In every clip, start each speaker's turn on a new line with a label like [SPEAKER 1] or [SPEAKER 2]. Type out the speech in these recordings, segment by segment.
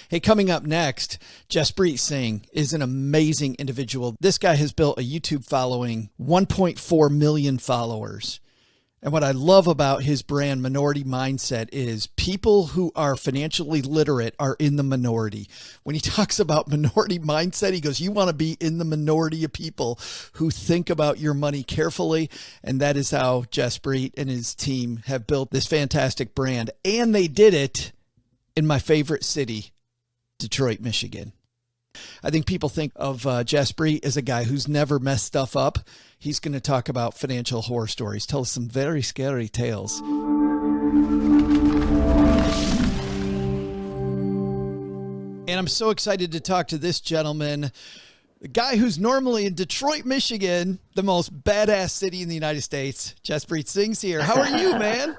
[SPEAKER 1] Hey, coming up next, Jaspreet Singh is an amazing individual. This guy has built a YouTube following, 1.4 million followers. And what I love about his brand, Minority Mindset, is people who are financially literate are in the minority. When he talks about minority mindset, he goes, you want to be in the minority of people who think about your money carefully. And that is how Jaspreet and his team have built this fantastic brand. And they did it in my favorite city, Detroit, Michigan. I think people think of Jaspreet as a guy who's never messed stuff up. He's going to talk about financial horror stories, tell us some very scary tales. And I'm so excited to talk to this gentleman, the guy who's normally in Detroit, Michigan, the most badass city in the United States. Jaspreet Singh's here. How are you, man?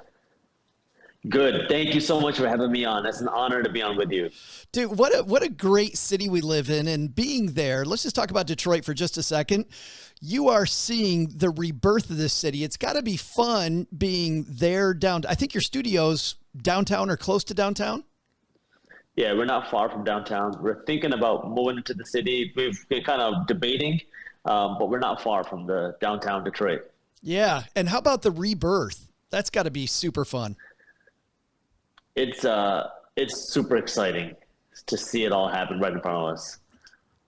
[SPEAKER 2] Good. Thank you so much for having me on. It's an honor to be on with you.
[SPEAKER 1] Dude, what a great city we live in, and being there. Let's just talk about Detroit for just a second. You are seeing the rebirth of this city. It's got to be fun being there down. I think your studio's downtown or close to downtown.
[SPEAKER 2] Yeah, we're not far from downtown. We're thinking about moving into the city. We've been kind of debating, but we're not far from the downtown Detroit.
[SPEAKER 1] Yeah. And how about the rebirth? That's got to be super fun.
[SPEAKER 2] It's super exciting to see it all happen right in front of us.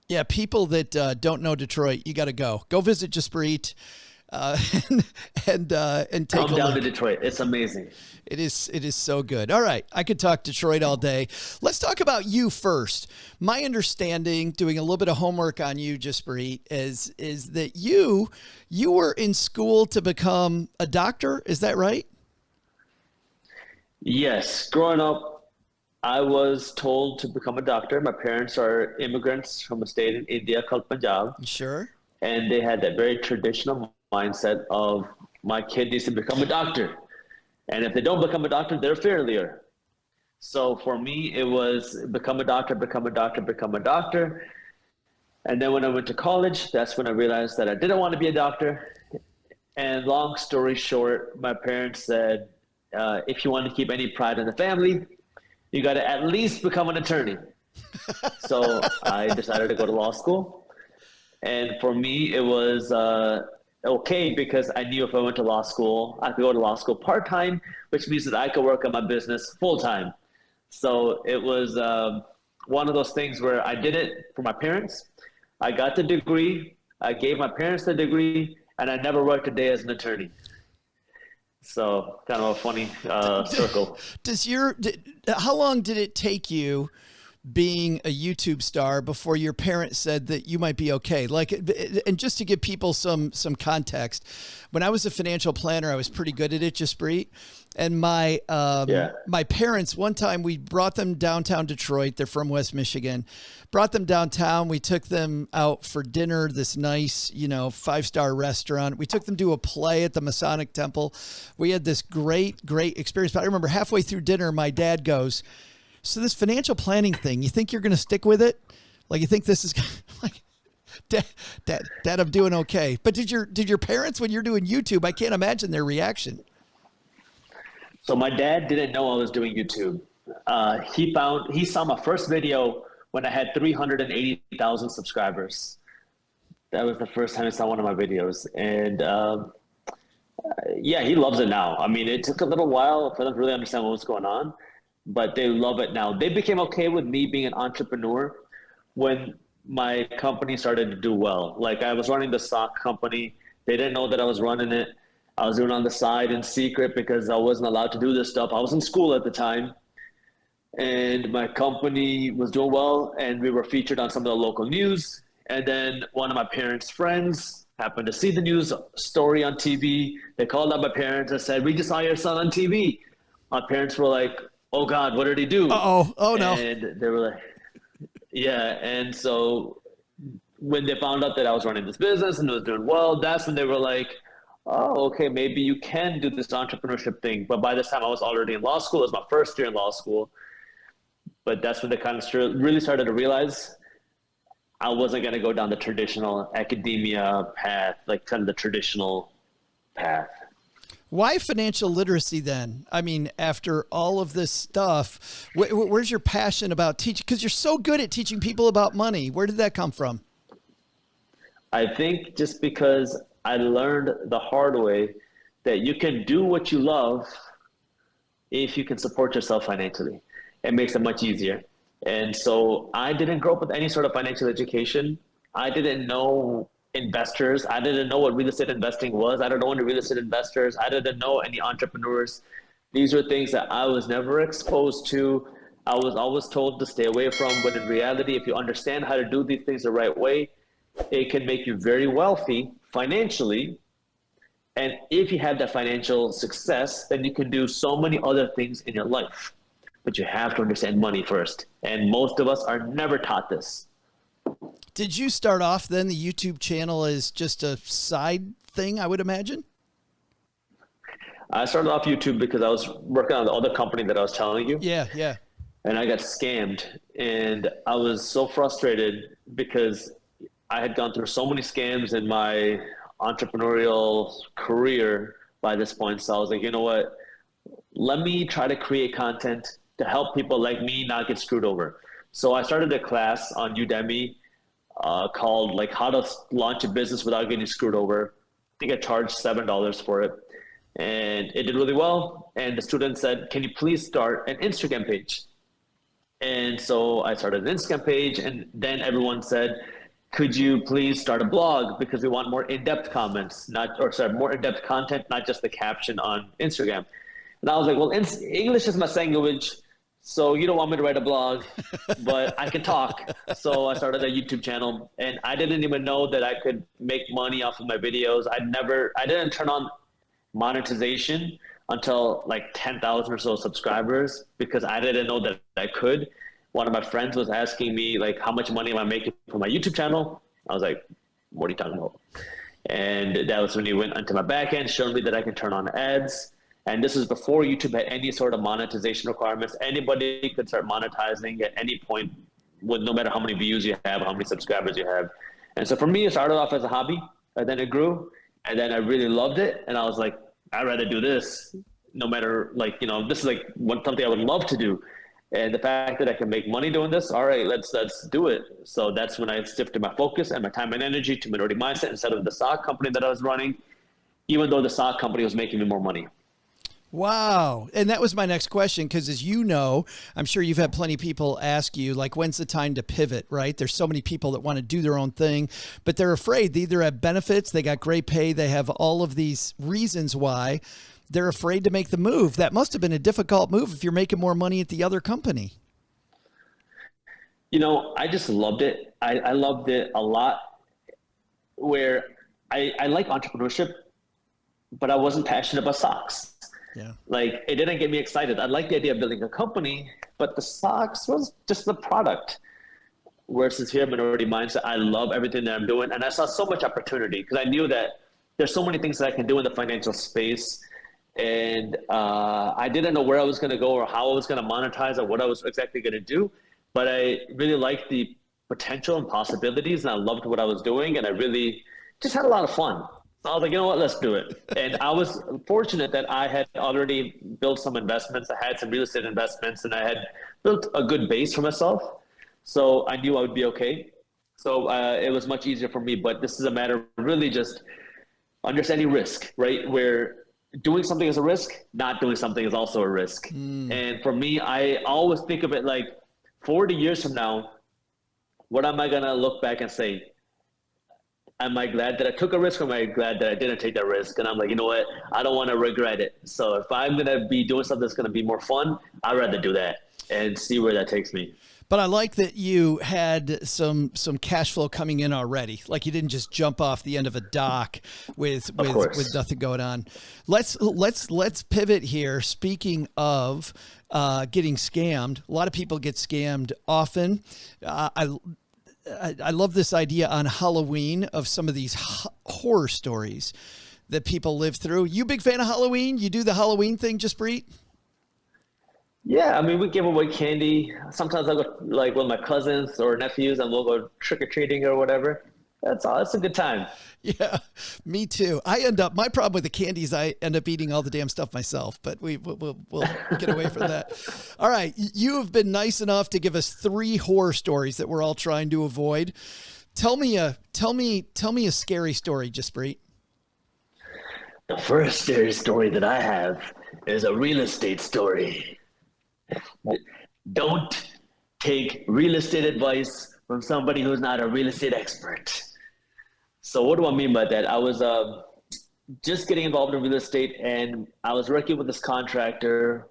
[SPEAKER 1] Yeah, people that don't know Detroit, you got to go visit Jaspreet and take
[SPEAKER 2] Come
[SPEAKER 1] a
[SPEAKER 2] down
[SPEAKER 1] look.
[SPEAKER 2] to Detroit. It's amazing.
[SPEAKER 1] It is so good. All right, I could talk Detroit all day. Let's talk about you first. My understanding, doing a little bit of homework on you, Jaspreet, is that you were in school to become a doctor. Is that right?
[SPEAKER 2] Yes. Growing up, I was told to become a doctor. My parents are immigrants from a state in India called Punjab.
[SPEAKER 1] Sure.
[SPEAKER 2] And they had that very traditional mindset of my kid needs to become a doctor. And if they don't become a doctor, they're a failure. So for me, it was become a doctor, become a doctor, become a doctor. And then when I went to college, that's when I realized that I didn't want to be a doctor. And long story short, my parents said, if you want to keep any pride in the family, you got to at least become an attorney. So I decided to go to law school. And for me, it was okay because I knew if I went to law school, I could go to law school part-time, which means that I could work on my business full-time. So it was one of those things where I did it for my parents. I got the degree. I gave my parents the degree, and I never worked a day as an attorney. So kind of a funny circle.
[SPEAKER 1] How long did it take you being a YouTube star before your parents said that you might be okay? Like, and just to give people some context, when I was a financial planner, I was pretty good at it, Jaspreet. And my parents, one time we brought them downtown Detroit. They're from West Michigan. Brought them downtown. We took them out for dinner, this nice, 5-star restaurant. We took them to a play at the Masonic Temple. We had this great experience. But I remember halfway through dinner, my dad goes, so this financial planning thing, you think you're going to stick with it? Like, you think this is like, Dad, I'm doing okay. But did your parents, when you're doing YouTube, I can't imagine their reaction.
[SPEAKER 2] So my dad didn't know I was doing YouTube. He saw my first video when I had 380,000 subscribers. That was the first time he saw one of my videos. And he loves it now. I mean, it took a little while for them to really understand what was going on, but they love it now. They became okay with me being an entrepreneur when my company started to do well. Like, I was running the sock company. They didn't know that I was running it. I was doing it on the side in secret because I wasn't allowed to do this stuff. I was in school at the time, and my company was doing well, and we were featured on some of the local news. And then one of my parents' friends happened to see the news story on TV. They called up my parents and said, "We just saw your son on TV." My parents were like, "Oh God, what did he do?"
[SPEAKER 1] Oh no.
[SPEAKER 2] And they were like, yeah. And so when they found out that I was running this business and it was doing well, that's when they were like, "Oh, okay, maybe you can do this entrepreneurship thing." But by this time I was already in law school. It was my first year in law school. But that's when they kind of really started to realize I wasn't going to go down the traditional academia path, like kind of the traditional path.
[SPEAKER 1] Why financial literacy then? I mean, after all of this stuff, where's your passion about teaching? Because you're so good at teaching people about money. Where did that come from?
[SPEAKER 2] I think just because I learned the hard way that you can do what you love if you can support yourself financially. It makes it much easier. And so I didn't grow up with any sort of financial education. I didn't know investors. I didn't know what real estate investing was. I don't know any real estate investors. I didn't know any entrepreneurs. These are things that I was never exposed to. I was always told to stay away from. But in reality, if you understand how to do these things the right way, it can make you very wealthy financially. And if you have that financial success, then you can do so many other things in your life. But you have to understand money first. And most of us are never taught this.
[SPEAKER 1] Did you start off then the YouTube channel as just a side thing, I would imagine?
[SPEAKER 2] I started off YouTube because I was working on the other company that I was telling you.
[SPEAKER 1] Yeah, yeah.
[SPEAKER 2] And I got scammed. And I was so frustrated because I had gone through so many scams in my entrepreneurial career by this point. So I was like, you know what? Let me try to create content to help people like me not get screwed over. So I started a class on Udemy called like how to launch a business without getting screwed over. I think I charged $7 for it. And it did really well. And the student said, can you please start an Instagram page? And so I started an Instagram page, and then everyone said, could you please start a blog, because we want more in-depth comments, more in-depth content, not just the caption on Instagram. And I was like, well, English is my second language, so you don't want me to write a blog, but I can talk. So I started a YouTube channel, and I didn't even know that I could make money off of my videos. I didn't turn on monetization until like 10,000 or so subscribers, because I didn't know that I could. One of my friends was asking me like, how much money am I making for my YouTube channel? I was like, what are you talking about? And that was when he went into my back end, showed me that I can turn on ads. And this is before YouTube had any sort of monetization requirements. Anybody could start monetizing at any point, with no matter how many views you have, how many subscribers you have. And so for me, it started off as a hobby, and then it grew, and then I really loved it. And I was like, I'd rather do this, no matter, like, you know, this is like something I would love to do. And the fact that I can make money doing this, all right, let's do it. So that's when I shifted my focus and my time and energy to Minority Mindset instead of the sock company that I was running, even though the sock company was making me more money.
[SPEAKER 1] Wow. And that was my next question, because as you know, I'm sure you've had plenty of people ask you, like, when's the time to pivot, right? There's so many people that want to do their own thing, but they're afraid. They either have benefits, they got great pay, they have all of these reasons why they're afraid to make the move. That must have been a difficult move if you're making more money at the other company.
[SPEAKER 2] You know, I just loved it. I loved it a lot, where I like entrepreneurship, but I wasn't passionate about socks.
[SPEAKER 1] Yeah.
[SPEAKER 2] Like, it didn't get me excited. I liked the idea of building a company, but the socks was just the product. Versus here, Minority Mindset, I love everything that I'm doing. And I saw so much opportunity, because I knew that there's so many things that I can do in the financial space. And I didn't know where I was going to go or how I was going to monetize or what I was exactly going to do. But I really liked the potential and possibilities, and I loved what I was doing. And I really just had a lot of fun. So I was like, you know what, let's do it. And I was fortunate that I had already built some investments. I had some real estate investments, and I had built a good base for myself. So I knew I would be okay. So it was much easier for me. But this is a matter of really just understanding risk, right? Where doing something is a risk, not doing something is also a risk. And for me, I always think of it like 40 years from now, what am I going to look back and say? Am I glad that I took a risk, or am I glad that I didn't take that risk? And I'm like, you know what? I don't want to regret it. So if I'm going to be doing something that's going to be more fun, I'd rather do that and see where that takes me.
[SPEAKER 1] But I like that you had some cash flow coming in already. Like, you didn't just jump off the end of a dock with nothing going on. Let's pivot here. Speaking of getting scammed, a lot of people get scammed often. I love this idea on Halloween of some of these horror stories that people live through. You a big fan of Halloween? You do the Halloween thing, Jaspreet?
[SPEAKER 2] Yeah, I mean, we give away candy. Sometimes I go like with my cousins or nephews, and we'll go trick-or-treating or whatever. That's all. That's a good time.
[SPEAKER 1] Yeah, me too. My problem with the candies, I end up eating all the damn stuff myself, but we'll get away from that. All right. You have been nice enough to give us 3 horror stories that we're all trying to avoid. Tell me a scary story, Jaspreet.
[SPEAKER 2] The first scary story that I have is a real estate story. Don't take real estate advice from somebody who's not a real estate expert. So what do I mean by that? I was just getting involved in real estate, and I was working with this contractor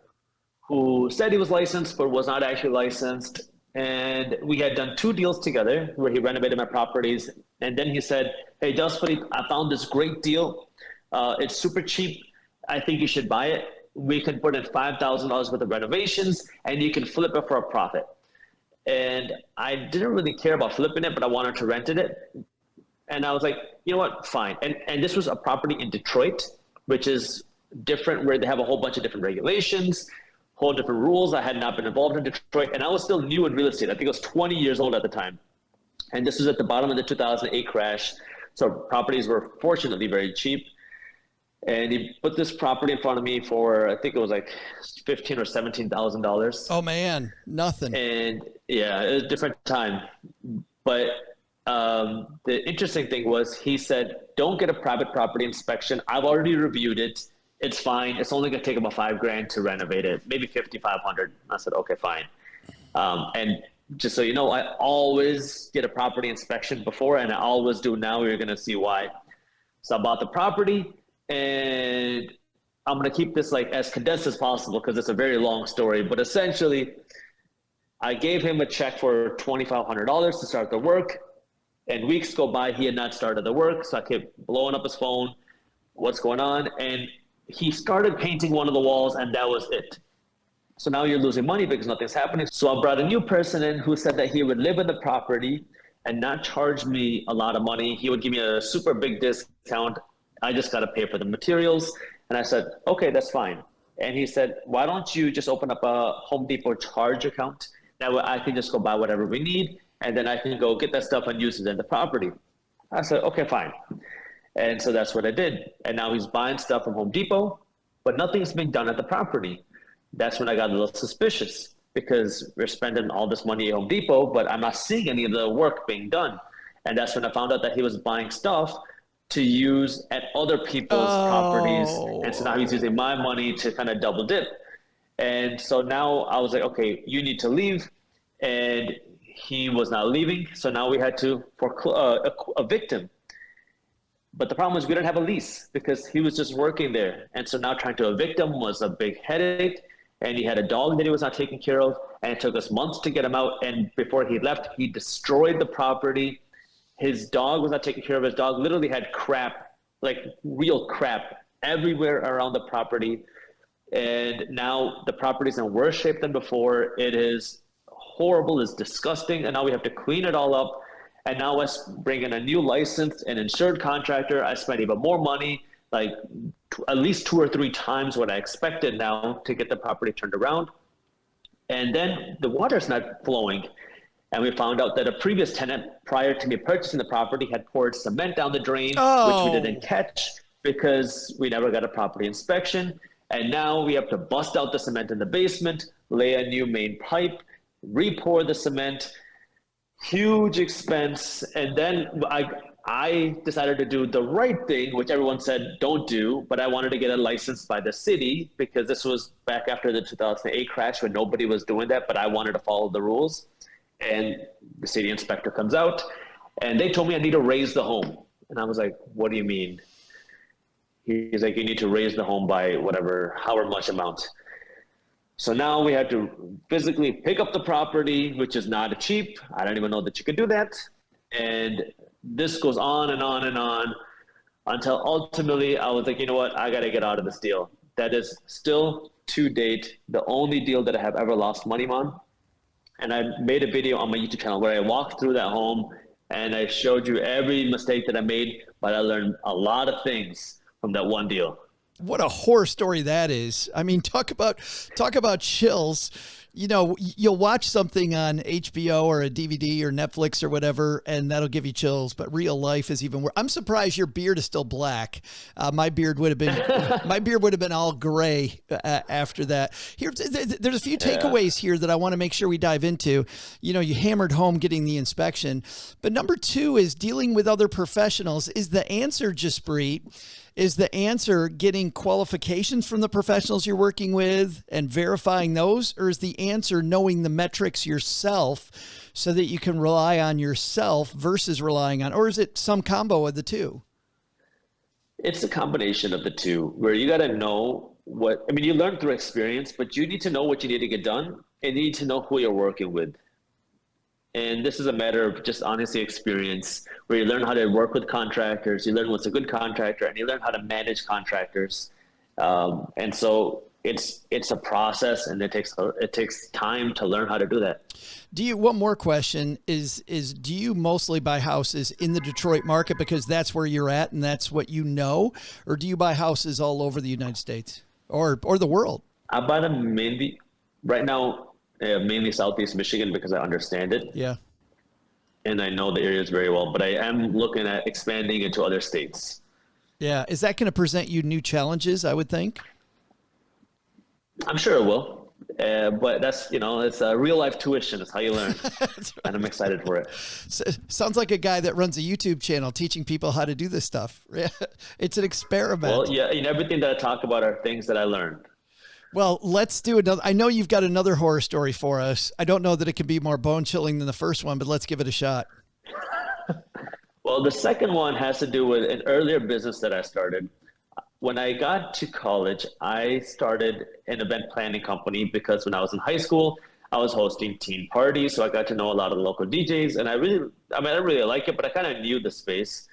[SPEAKER 2] who said he was licensed but was not actually licensed. And we had done 2 deals together where he renovated my properties. And then he said, "Hey, Jaspreet, I found this great deal. It's super cheap. I think you should buy it. We can put in $5,000 worth of renovations, and you can flip it for a profit." And I didn't really care about flipping it, but I wanted to rent it. And I was like, you know what, fine. And this was a property in Detroit, which is different, where they have a whole bunch of different regulations, whole different rules. I had not been involved in Detroit, and I was still new in real estate. I think I was 20 years old at the time. And this was at the bottom of the 2008 crash. So properties were fortunately very cheap. And he put this property in front of me for, I think it was like $15,000 or $17,000.
[SPEAKER 1] Oh man, nothing.
[SPEAKER 2] And yeah, it was a different time. But the interesting thing was, he said, "Don't get a private property inspection. I've already reviewed it. It's fine. It's only going to take about $5,000 to renovate it, maybe $5,500. I said, okay, fine. And just so you know, I always get a property inspection before, and I always do now. You're going to see why. So I bought the property, and I'm going to keep this like as condensed as possible because it's a very long story. But essentially, I gave him a check for $2,500 to start the work. And weeks go by, he had not started the work. So I kept blowing up his phone. What's going on? And he started painting one of the walls, and that was it. So now you're losing money because nothing's happening. So I brought a new person in who said that he would live in the property and not charge me a lot of money. He would give me a super big discount. I just got to pay for the materials. And I said, okay, that's fine. And he said, why don't you just open up a Home Depot charge account? That way I can just go buy whatever we need, and then I can go get that stuff and use it in the property. I said, okay, fine. And so that's what I did. And now he's buying stuff from Home Depot, but nothing's being done at the property. That's when I got a little suspicious, because we're spending all this money at Home Depot, but I'm not seeing any of the work being done. And that's when I found out that he was buying stuff to use at other people's properties. And so now he's using my money to kind of double dip. And so now I was like, okay, you need to leave. And he was not leaving. So now we had to evict him. But the problem was we didn't have a lease because he was just working there. And so now trying to evict him was a big headache. And he had a dog that he was not taking care of. And it took us months to get him out. And before he left, he destroyed the property. His dog was not taking care of. His dog literally had crap, like real crap, everywhere around the property. And now the property's in worse shape than before. It is horrible, it's disgusting. And now we have to clean it all up. And now I bring in a new licensed and insured contractor. I spend even more money, like at least 2 or 3 times what I expected now to get the property turned around. And then the water's not flowing. And we found out that a previous tenant, prior to me purchasing the property, had poured cement down the drain, which we didn't catch because we never got a property inspection. And now we have to bust out the cement in the basement, lay a new main pipe, re-pour the cement, huge expense. And then I decided to do the right thing, which everyone said don't do, but I wanted to get a license by the city because this was back after the 2008 crash when nobody was doing that, but I wanted to follow the rules. And the city inspector comes out and they told me I need to raise the home. And I was like, what do you mean? He's like, you need to raise the home by however much amount. So now we had to physically pick up the property, which is not cheap. I don't even know that you could do that. And this goes on and on and on until ultimately I was like, you know what? I got to get out of this deal. That is still to date the only deal that I have ever lost money on. And I made a video on my YouTube channel where I walked through that home and I showed you every mistake that I made, but I learned a lot of things from that one deal.
[SPEAKER 1] What a horror story that is. I mean, talk about chills. You know, you'll watch something on HBO or a DVD or Netflix or whatever, and that'll give you chills. But real life is even worse. I'm surprised your beard is still black. My beard would have been all gray after that. Here, there's a few takeaways here that I want to make sure we dive into. You know, you hammered home getting the inspection, but number 2 is dealing with other professionals. Is the answer, Jaspreet? Is the answer getting qualifications from the professionals you're working with and verifying those? Or is the answer knowing the metrics yourself so that you can rely on yourself versus relying on, or is it some combo of the two?
[SPEAKER 2] It's a combination of the two, where you got to know you learn through experience, but you need to know what you need to get done and you need to know who you're working with. And this is a matter of just honestly experience, where you learn how to work with contractors, you learn what's a good contractor, and you learn how to manage contractors. And so it's a process, and it takes time to learn how to do that.
[SPEAKER 1] One more question is do you mostly buy houses in the Detroit market because that's where you're at and that's what you know, or do you buy houses all over the United States or the world?
[SPEAKER 2] I buy them mainly right now. Mainly Southeast Michigan because I understand it.
[SPEAKER 1] Yeah.
[SPEAKER 2] And I know the areas very well, but I am looking at expanding into other states.
[SPEAKER 1] Yeah. Is that going to present you new challenges, I would think?
[SPEAKER 2] I'm sure it will. But that's, it's a real life tuition. It's how you learn. Right. And I'm excited for it.
[SPEAKER 1] Sounds like a guy that runs a YouTube channel teaching people how to do this stuff. It's an experiment.
[SPEAKER 2] Well, yeah. Everything that I talk about are things that I learned.
[SPEAKER 1] Well, let's do another. I know you've got another horror story for us. I don't know that it can be more bone chilling than the first one, but let's give it a shot.
[SPEAKER 2] Well, the second one has to do with an earlier business that I started. When I got to college, I started an event planning company because when I was in high school, I was hosting teen parties. So I got to know a lot of the local DJs, and I didn't really like it, but I kind of knew the space.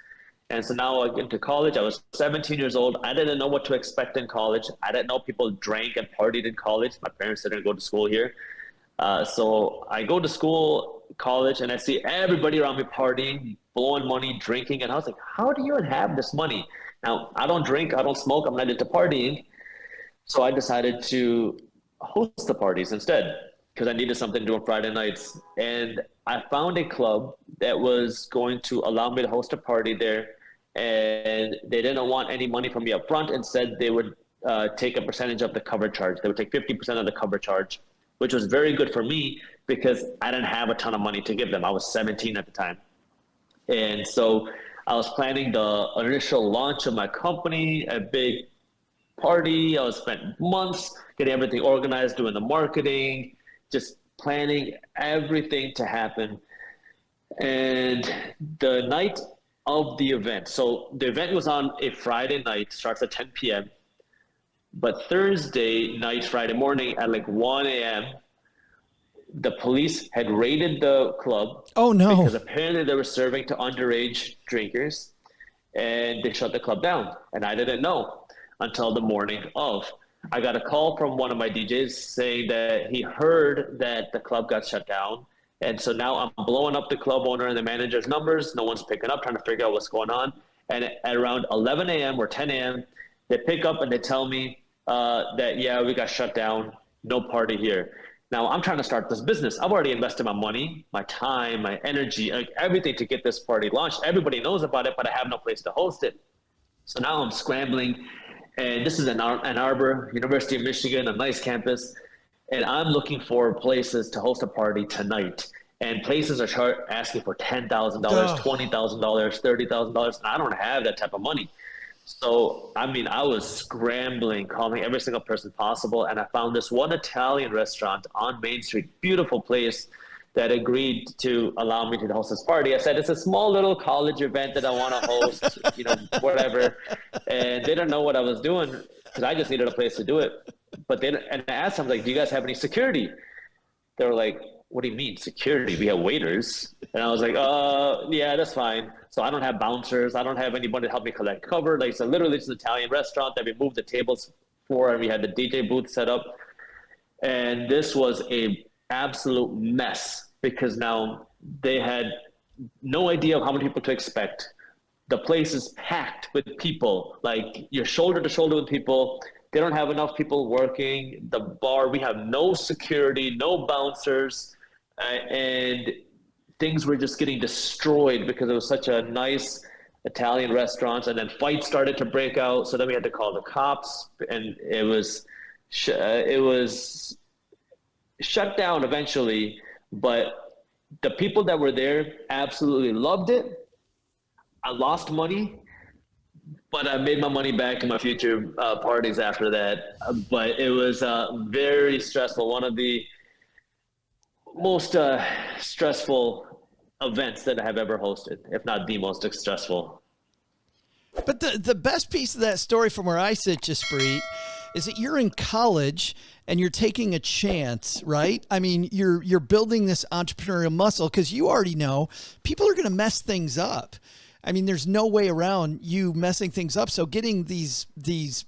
[SPEAKER 2] And so now I get into college. I was 17 years old. I didn't know what to expect in college. I didn't know people drank and partied in college. My parents didn't go to school here. So I go to college, and I see everybody around me partying, blowing money, drinking. And I was like, how do you even have this money? Now, I don't drink. I don't smoke. I'm not into partying. So I decided to host the parties instead because I needed something to do on Friday nights. And I found a club that was going to allow me to host a party there, and they didn't want any money from me up front and said they would take a percentage of the cover charge. They would take 50% of the cover charge, which was very good for me because I didn't have a ton of money to give them. I was 17 at the time. And so I was planning the initial launch of my company, a big party. I spent months getting everything organized, doing the marketing, just planning everything to happen. And the night of the event, so the event was on a Friday night, starts at 10 p.m. But Thursday night, Friday morning at like 1 a.m., the police had raided the club.
[SPEAKER 1] Oh, no.
[SPEAKER 2] Because apparently they were serving to underage drinkers, and they shut the club down. And I didn't know until the morning of. I got a call from one of my DJs saying that he heard that the club got shut down. And so now I'm blowing up the club owner and the manager's numbers. No one's picking up, trying to figure out what's going on. And at around 11 a.m. or 10 a.m., they pick up and they tell me that, yeah, we got shut down. No party here. Now I'm trying to start this business. I've already invested my money, my time, my energy, like everything to get this party launched. Everybody knows about it, but I have no place to host it. So now I'm scrambling. And this is Ann Arbor, University of Michigan, a nice campus. And I'm looking for places to host a party tonight. And places are asking for $10,000, $20,000, $30,000. And I don't have that type of money. So, I was scrambling, calling every single person possible. And I found this one Italian restaurant on Main Street, beautiful place, that agreed to allow me to host this party. I said, it's a small little college event that I want to host, whatever. And they didn't know what I was doing because I just needed a place to do it. And I asked them, like, do you guys have any security? They were like, what do you mean security? We have waiters. And I was like, yeah, that's fine. So I don't have bouncers. I don't have anybody to help me collect cover. Like, so literally it's an Italian restaurant that we moved the tables for, and we had the DJ booth set up. And this was a absolute mess because now they had no idea of how many people to expect. The place is packed with people, like you're shoulder to shoulder with people. They don't have enough people working. The bar, we have no security, no bouncers, and things were just getting destroyed because it was such a nice Italian restaurant. And then fights started to break out. So then we had to call the cops, and it was shut down eventually. But the people that were there absolutely loved it. I lost money, but I made my money back in my future parties after that. But it was very stressful. One of the most stressful events that I have ever hosted, if not the most stressful.
[SPEAKER 1] But the best piece of that story from where I sit, Jaspreet, is that you're in college and you're taking a chance, right? I mean, you're building this entrepreneurial muscle because you already know people are going to mess things up. I mean, there's no way around you messing things up. So getting these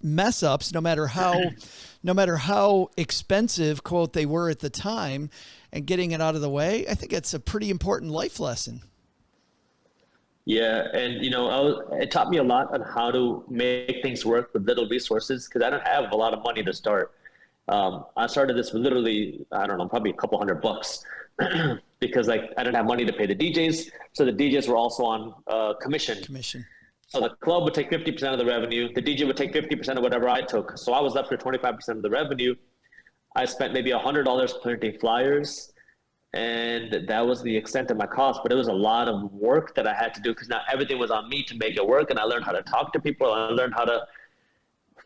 [SPEAKER 1] mess ups, no matter how expensive, quote, they were at the time, and getting it out of the way, I think it's a pretty important life lesson.
[SPEAKER 2] Yeah, and it taught me a lot on how to make things work with little resources because I don't have a lot of money to start. I started this with literally, I don't know, probably a couple $100 because I didn't have money to pay the DJs. So the DJs were also on commission. So the club would take 50% of the revenue. The DJ would take 50% of whatever I took. So I was left with 25% of the revenue. I spent maybe $100 printing flyers, and that was the extent of my cost. But it was a lot of work that I had to do because now everything was on me to make it work. And I learned how to talk to people. And I learned how to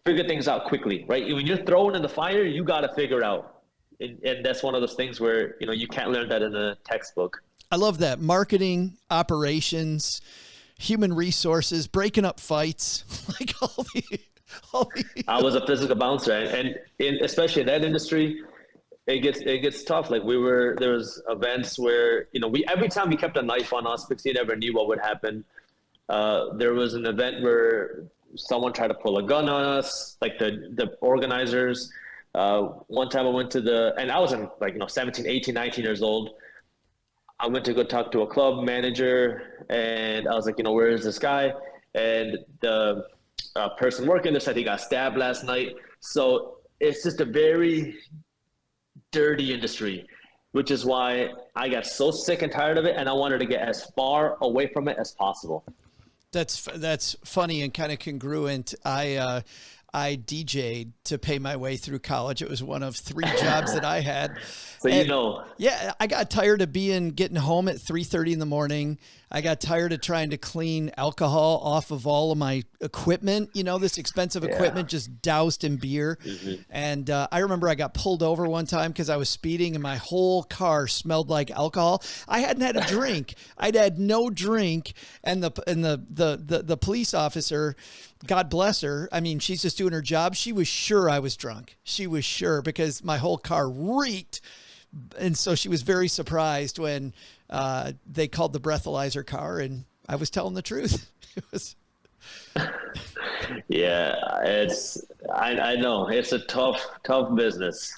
[SPEAKER 2] figure things out quickly, right? When you're thrown in the fire, you got to figure out. And that's one of those things where, you can't learn that in a textbook.
[SPEAKER 1] I love that. Marketing, operations, human resources, breaking up fights, like all the
[SPEAKER 2] I was a physical bouncer, and especially in that industry, it gets tough. Like there was events where every time we kept a knife on us because you never knew what would happen. There was an event where someone tried to pull a gun on us, like the organizers. One time I went and I was 17, 18, 19 years old. I went to go talk to a club manager, and I was like, where is this guy? And the person working there said he got stabbed last night. So it's just a very dirty industry, which is why I got so sick and tired of it, and I wanted to get as far away from it as possible.
[SPEAKER 1] That's funny and kind of congruent. I DJ'd to pay my way through college. It was one of 3 jobs that I had.
[SPEAKER 2] So
[SPEAKER 1] Yeah, I got tired of getting home at 3:30 in the morning. I got tired of trying to clean alcohol off of all of my equipment, this expensive equipment just doused in beer.
[SPEAKER 2] Mm-hmm.
[SPEAKER 1] And I remember I got pulled over one time because I was speeding and my whole car smelled like alcohol. I hadn't had a drink. I'd had no drink. And the police officer, God bless her, I mean, she's just doing her job. She was sure I was drunk. She was sure because my whole car reeked. And so she was very surprised when they called the breathalyzer car, and I was telling the truth. It was.
[SPEAKER 2] Yeah, I know it's a tough business.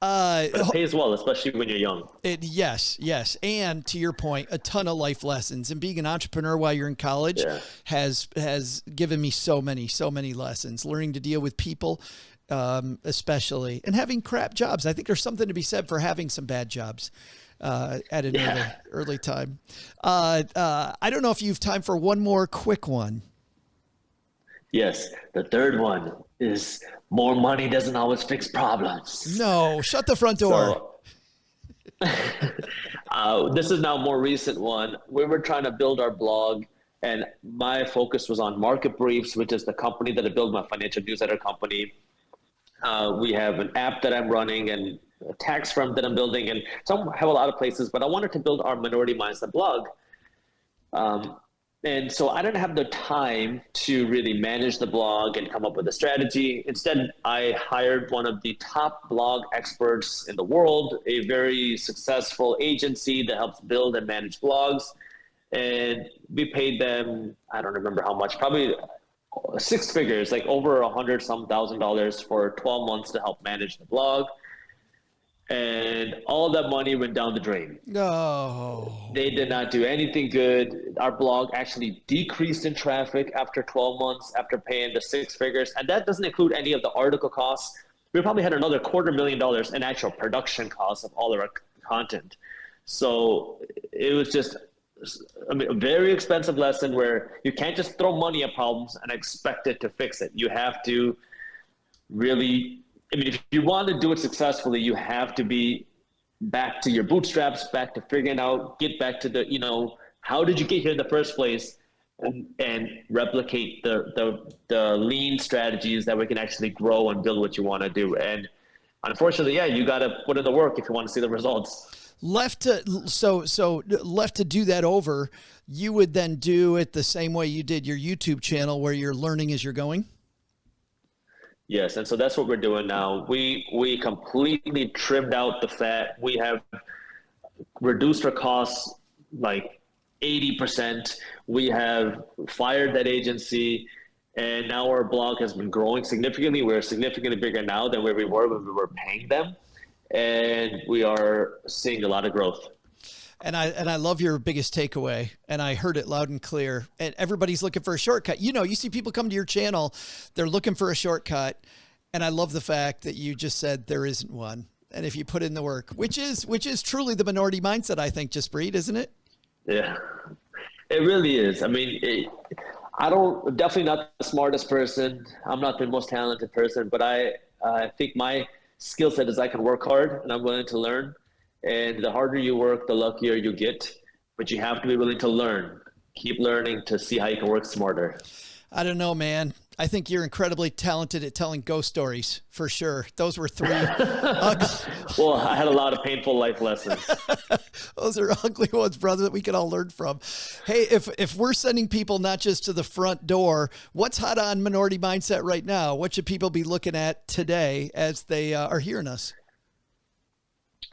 [SPEAKER 2] But it pays well, especially when you're young.
[SPEAKER 1] Yes. And to your point, a ton of life lessons, and being an entrepreneur while you're in college has given me so many lessons, learning to deal with people, especially, and having crap jobs. I think there's something to be said for having some bad jobs at an early time. I don't know if you've time for one more quick one.
[SPEAKER 2] Yes. The third one is more money doesn't always fix problems.
[SPEAKER 1] No, shut the front door.
[SPEAKER 2] So, this is now a more recent one. We were trying to build our blog, and my focus was on Market Briefs, which is the company that I built, my financial newsletter company. We have an app that I'm running and a tax firm that I'm building, and so I have a lot of places, but I wanted to build our Minority Mindset blog. And so I didn't have the time to really manage the blog and come up with a strategy. Instead, I hired one of the top blog experts in the world, a very successful agency that helps build and manage blogs. And we paid them, I don't remember how much, probably 6 figures, like over $100,000 for 12 months to help manage the blog. and all that money went down the drain.
[SPEAKER 1] No.
[SPEAKER 2] They did not do anything good. Our blog actually decreased in traffic after 12 months after paying the six figures. And that doesn't include any of the article costs. We probably had another $250,000 in actual production costs of all of our content. So it was just, I mean, a very expensive lesson where you can't just throw money at problems and expect it to fix it. You have to really, I mean, if you want to do it successfully, you have to be back to your bootstraps, back to figuring out, get back to the, how did you get here in the first place, and replicate the lean strategies that we can actually grow and build what you want to do. And unfortunately, yeah, you got to put in the work if you want to see the results.
[SPEAKER 1] Left to do that over, you would then do it the same way you did your YouTube channel, where you're learning as you're going.
[SPEAKER 2] Yes, and so that's what we're doing now. We completely trimmed out the fat. We have reduced our costs like 80%. We have fired that agency, and now our blog has been growing significantly. We're significantly bigger now than where we were when we were paying them, and we are seeing a lot of growth.
[SPEAKER 1] And I love your biggest takeaway, and I heard it loud and clear. And everybody's looking for a shortcut. You see people come to your channel, they're looking for a shortcut. And I love the fact that you just said there isn't one. And if you put in the work, which is truly the minority mindset, I think, Jaspreet, isn't it?
[SPEAKER 2] Yeah, it really is. I mean, definitely not the smartest person. I'm not the most talented person, but I think my skill set is I can work hard and I'm willing to learn. And the harder you work, the luckier you get. But you have to be willing to learn. Keep learning to see how you can work smarter.
[SPEAKER 1] I don't know, man. I think you're incredibly talented at telling ghost stories, for sure. Those were three ugly.
[SPEAKER 2] Well, I had a lot of painful life lessons.
[SPEAKER 1] Those are ugly ones, brother, that we can all learn from. Hey, if we're sending people not just to the front door, what's hot on Minority Mindset right now? What should people be looking at today as they are hearing us?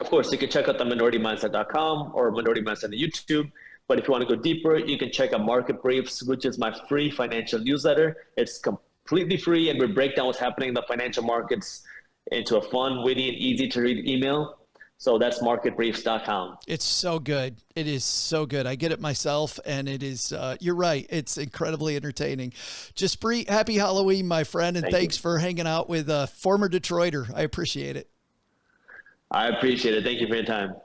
[SPEAKER 2] Of course, you can check out the minoritymindset.com or Minority Mindset on YouTube. But if you want to go deeper, you can check out Market Briefs, which is my free financial newsletter. It's completely free, and we break down what's happening in the financial markets into a fun, witty, and easy to read email. So that's marketbriefs.com.
[SPEAKER 1] It's so good. It is so good. I get it myself, and it is, you're right. It's incredibly entertaining. Jaspreet, happy Halloween, my friend, and thanks for hanging out with a former Detroiter. I appreciate it.
[SPEAKER 2] I appreciate it. Thank you for your time.